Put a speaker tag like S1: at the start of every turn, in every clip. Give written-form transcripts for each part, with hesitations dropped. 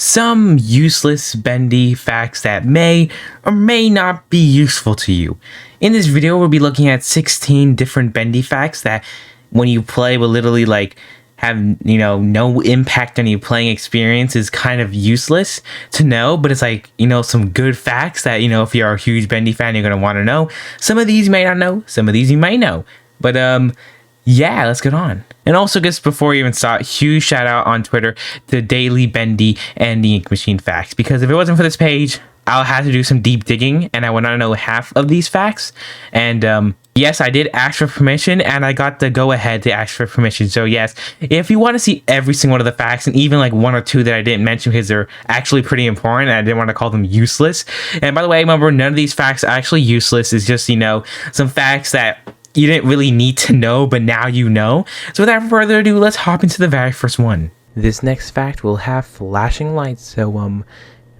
S1: some useless Bendy facts that may or may not be useful to you. In this video, we'll be looking at 16 different Bendy facts that when you play will literally have, no impact on your playing experience, is kind of useless to know, but it's some good facts that, if you're a huge Bendy fan, you're going to want to know. Some of these you may not know, some of these you might know, but yeah, let's get on. And also, just before we even start, huge shout out on Twitter to Daily Bendy and the Ink Machine facts, because if it wasn't for this page, I'll have to do some deep digging and I would not know half of these facts. And yes, I did ask for permission and I got the go ahead to ask for permission. So yes, if you want to see every single one of the facts, and even one or two that I didn't mention because they're actually pretty important and I didn't want to call them useless. And by the way, remember, none of these facts are actually useless. It's just, some facts that you didn't really need to know, but now you know. So without further ado, let's hop into the very first one. This next fact will have flashing lights, so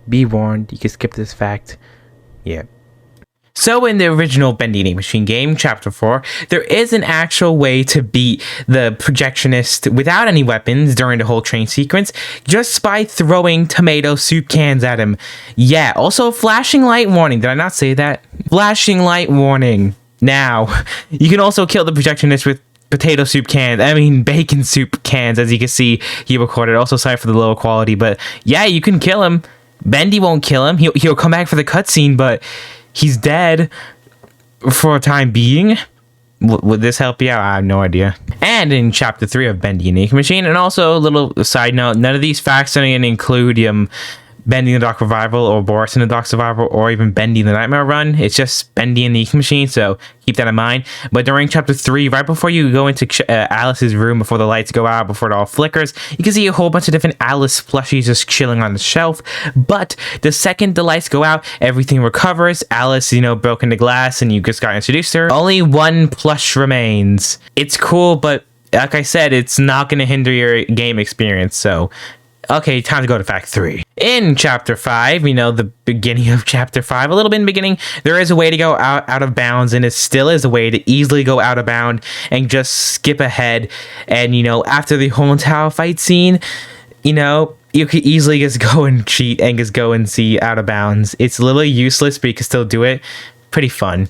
S1: be warned, you can skip this fact. Yeah. So in the original Bendy and Ink Machine game, Chapter 4, there is an actual way to beat the projectionist without any weapons during the whole train sequence, just by throwing tomato soup cans at him. Yeah, also flashing light warning. Did I not say that? Flashing light warning. Now, you can also kill the projectionist with bacon soup cans, as you can see he recorded. Also, sorry for the lower quality, but yeah, you can kill him. Bendy won't kill him. He'll come back for the cutscene, but he's dead for a time being. Would this help you out? I have no idea. And in Chapter 3 of Bendy and Ink Machine, and also a little side note, none of these facts are going to include Bendy in the Dark Revival, or Boris in the Dark Survival, or even Bendy in the Nightmare Run. It's just Bendy in the Ink Machine, so keep that in mind. But during Chapter 3, right before you go into Alice's room, before the lights go out, before it all flickers, you can see a whole bunch of different Alice plushies just chilling on the shelf. But the second the lights go out, everything recovers. Alice, broke into glass, and you just got introduced to her. Only one plush remains. It's cool, but like I said, it's not going to hinder your game experience, so okay, time to go to fact 3. In Chapter 5, the beginning of Chapter 5, a little bit in the beginning, there is a way to go out of bounds, and it still is a way to easily go out of bound and just skip ahead. And, after the whole entire fight scene, you could easily just go and cheat and just go and see out of bounds. It's literally useless, but you can still do it. Pretty fun.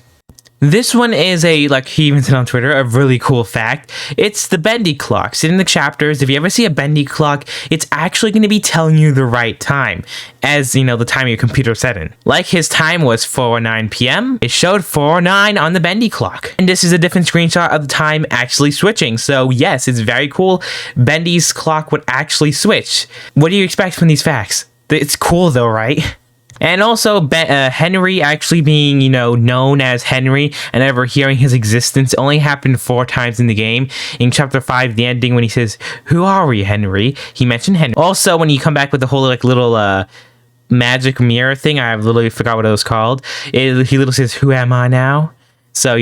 S1: This one is he even said on Twitter, a really cool fact. It's the Bendy clock. So in the chapters, if you ever see a Bendy clock, it's actually going to be telling you the right time, as, the time your computer set in. Like his time was 4:09 p.m., it showed 4:09 on the Bendy clock. And this is a different screenshot of the time actually switching. So yes, it's very cool. Bendy's clock would actually switch. What do you expect from these facts? It's cool though, right? And also, Henry actually being, known as Henry and ever hearing his existence only happened 4 times in the game. In Chapter 5, the ending, when he says, "Who are we, Henry?" he mentioned Henry. Also, when you come back with the whole, little, magic mirror thing, I literally forgot what it was called. He literally says, "Who am I now?" So,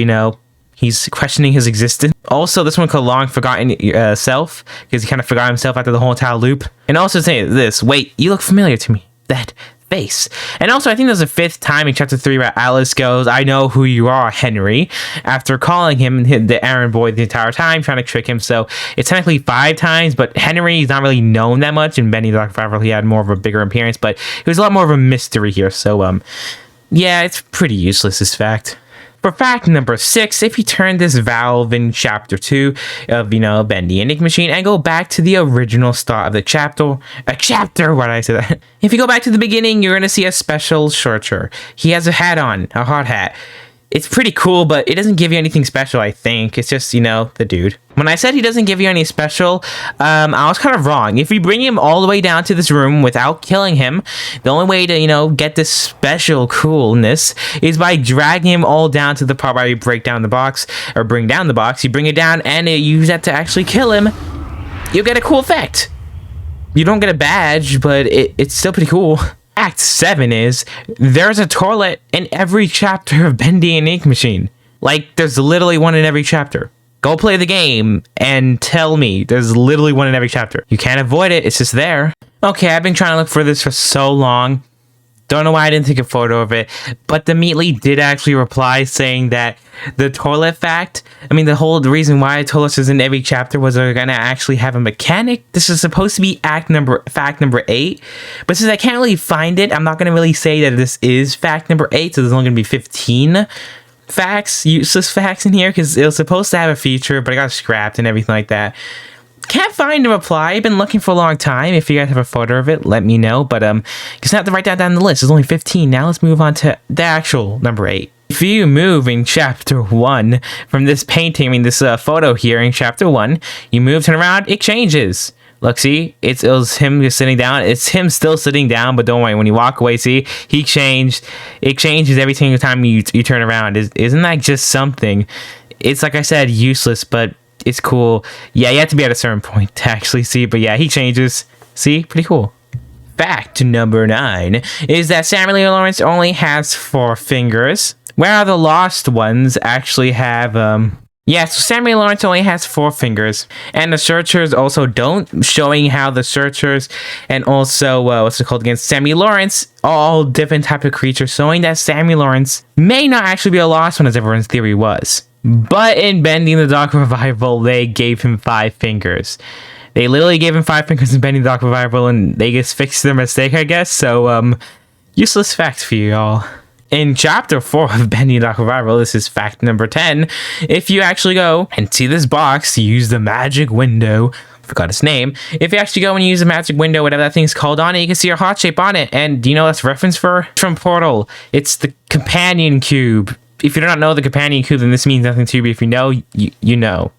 S1: he's questioning his existence. Also, this one called Long Forgotten Self, because he kind of forgot himself after the whole entire loop. And also saying this, "Wait, you look familiar to me." That face. And also, I think there's a 5th time in Chapter 3 where Alice goes, "I know who you are, Henry," after calling him the errand boy the entire time, trying to trick him. So it's technically 5 times, but Henry is not really known that much. In Bendy the Dark Revival, he had more of a bigger appearance, but it was a lot more of a mystery here. So yeah, it's pretty useless, this fact. For fact number 6, if you turn this valve in Chapter 2 of, Bendy and Ink Machine and go back to the original start of the chapter, why did I say that? If you go back to the beginning, you're going to see a special searcher. He has a hat on, a hard hat. It's pretty cool, but it doesn't give you anything special, I think. It's just, the dude. When I said he doesn't give you any special, I was kind of wrong. If you bring him all the way down to this room without killing him, the only way to, get this special coolness is by dragging him all down to the part where you break down the box, or bring down the box. You bring it down, and you use that to actually kill him. You'll get a cool effect. You don't get a badge, but it's still pretty cool. Act 7 is, there's a toilet in every chapter of Bendy and Ink Machine. There's literally one in every chapter. Go play the game and tell me there's literally one in every chapter. You can't avoid it, it's just there. Okay, I've been trying to look for this for so long. Don't know why I didn't take a photo of it, but the Meatly did actually reply saying that the toilet fact, the reason why toilets is in every chapter was they're gonna actually have a mechanic. This is supposed to be fact number 8, but since I can't really find it, I'm not gonna really say that this is fact number 8, so there's only gonna be 15 facts, useless facts in here, because it was supposed to have a feature, but it got scrapped and everything like that. Can't find a reply. I've been looking for a long time. If you guys have a photo of it, let me know. But you just have to write that down the list. There's only 15. Now let's move on to the actual number 8. If you move in chapter 1 from this painting, this photo here in chapter 1, you move it around, it changes. Look, see, it was him just sitting down. It's him still sitting down, but don't worry, when you walk away, see, he changed. It changes every single time you turn around. Isn't that just something? It's like I said, useless, but it's cool. Yeah, you have to be at a certain point to actually see, but yeah, he changes. See, pretty cool. Fact number 9 is that Samuel Lee Lawrence only has 4 fingers, where the lost ones actually have so Samuel Lawrence only has 4 fingers, and the searchers also don't, showing how the searchers and also what's it called again, Samuel Lawrence, all different type of creatures, showing that Samuel Lawrence may not actually be a lost one as everyone's theory was. But in Bendy the Dark Revival, they gave him 5 fingers. They literally gave him 5 fingers in Bendy the Dark Revival, and they just fixed their mistake, I guess. So, useless facts for you all. In chapter 4 of Bendy the Dark Revival, this is fact number 10. If you actually go and see this box, use the magic window. Forgot its name. If you actually go and use the magic window, whatever that thing's called on it, you can see your heart shape on it. And do you know that's reference for? It's from Portal. It's the companion cube. If you do not know the companion cube, then this means nothing to you, but if you know, you know.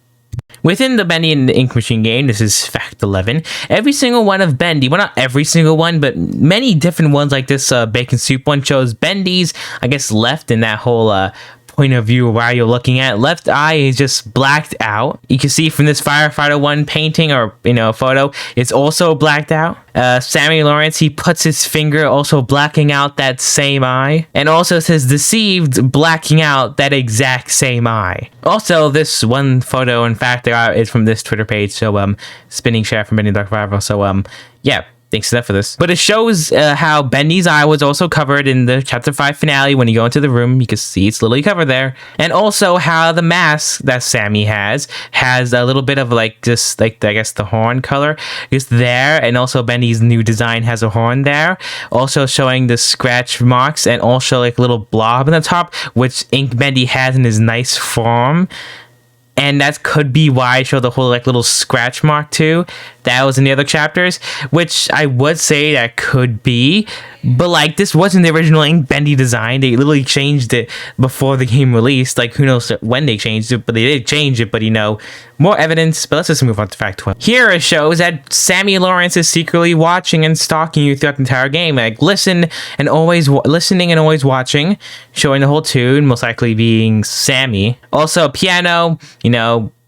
S1: Within the Bendy and the Ink Machine game, this is fact 11, every single one of Bendy, well, not every single one, but many different ones like this bacon soup one shows Bendy's, I guess, left in that whole point of view where you're looking at. Left eye is just blacked out. You can see from this Firefighter 1 painting or, photo, it's also blacked out. Samuel Lawrence, he puts his finger also blacking out that same eye. And also says deceived, blacking out that exact same eye. Also, this one photo, in fact, is from this Twitter page. So, spinning share from Bendy Dark Revival. So, yeah. Thanks to that for this. But it shows how Bendy's eye was also covered in the chapter 5 finale. When you go into the room, you can see it's literally covered there. And also how the mask that Sammy has a little bit of I guess the horn color is there. And also Bendy's new design has a horn there. Also showing the scratch marks and also little blob on the top, which Ink Bendy has in his nice form. And that could be why I showed the whole little scratch mark too. That was in the other chapters, which I would say that could be. But this wasn't the original Ink Bendy design. They literally changed it before the game released. Who knows when they changed it, but they did change it. But more evidence. But let's just move on to fact 12. Here it shows that Sammy Lawrence is secretly watching and stalking you throughout the entire game. Listening and always watching, showing the whole tune, most likely being Sammy. Also, piano,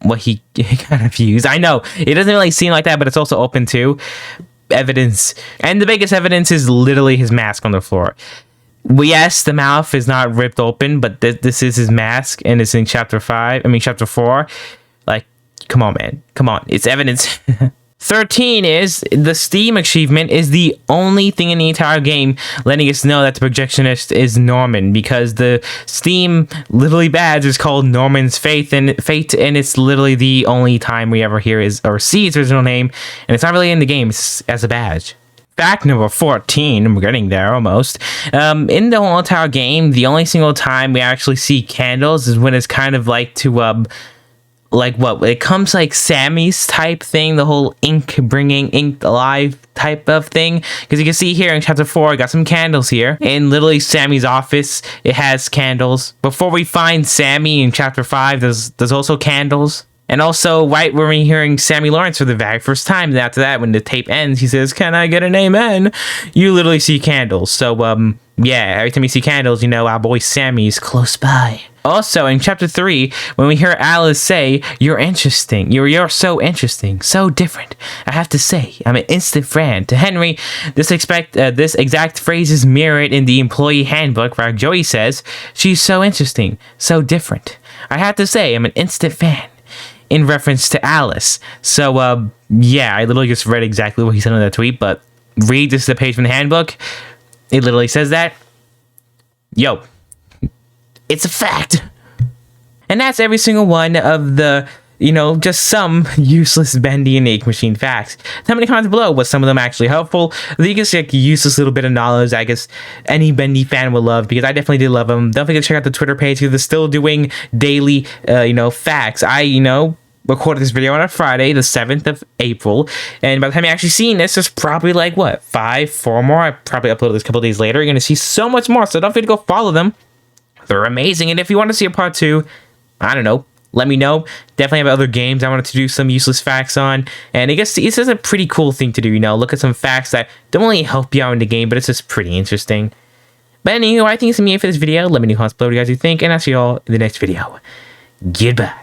S1: what he kind of used. I know it doesn't really seem like that, but it's also open to evidence. And the biggest evidence is literally his mask on the floor. Yes, the mouth is not ripped open, but this is his mask, and it's in chapter 4. Come on, man. Come on. It's evidence. 13 is the Steam achievement is the only thing in the entire game letting us know that the projectionist is Norman, because the Steam literally badge is called Norman's Fate, and it's literally the only time we ever hear or see his original name, and it's not really in the game, it's as a badge. Fact number 14, we're getting there almost. In the whole entire game, the only single time we actually see candles is when it's kind of it comes Sammy's type thing, the whole bringing ink alive type of thing, because you can see here in chapter 4 I got some candles here in literally Sammy's office. It has candles. Before we find Sammy in chapter 5, there's also candles. And also, right when we're hearing Sammy Lawrence for the very first time, and after that, when the tape ends, he says, "Can I get an amen?" You literally see candles. So, yeah, every time you see candles, our boy Sammy's close by. Also, in chapter 3, when we hear Alice say, "You're interesting. You're so interesting, so different. I have to say, I'm an instant fan." To Henry, this exact phrase is mirrored in the employee handbook, where Joey says, "She's so interesting, so different. I have to say, I'm an instant fan," in reference to Alice. So, yeah, I literally just read exactly what he said in that tweet, but read, this is the page from the handbook. It literally says that. Yo, it's a fact. And that's every single one of the, just some useless Bendy and Ink Machine facts. Tell me in the comments below, was some of them actually helpful? You can see like a useless little bit of knowledge I guess any Bendy fan will love, because I definitely did love them. Don't forget to check out the Twitter page, because they're still doing daily, facts. I, recorded this video on a Friday, the 7th of April, and by the time you're actually seeing this, there's probably like, what, 4 more? I probably uploaded this a couple days later. You're going to see so much more, so don't forget to go follow them. They're amazing, and if you want to see a part 2, I don't know, let me know. Definitely have other games I wanted to do some useless facts on, and I guess this is a pretty cool thing to do, look at some facts that don't really help you out in the game, but it's just pretty interesting. But anyway, I think it's me for this video. Let me know in the comments below what you guys do think, and I'll see you all in the next video. Goodbye.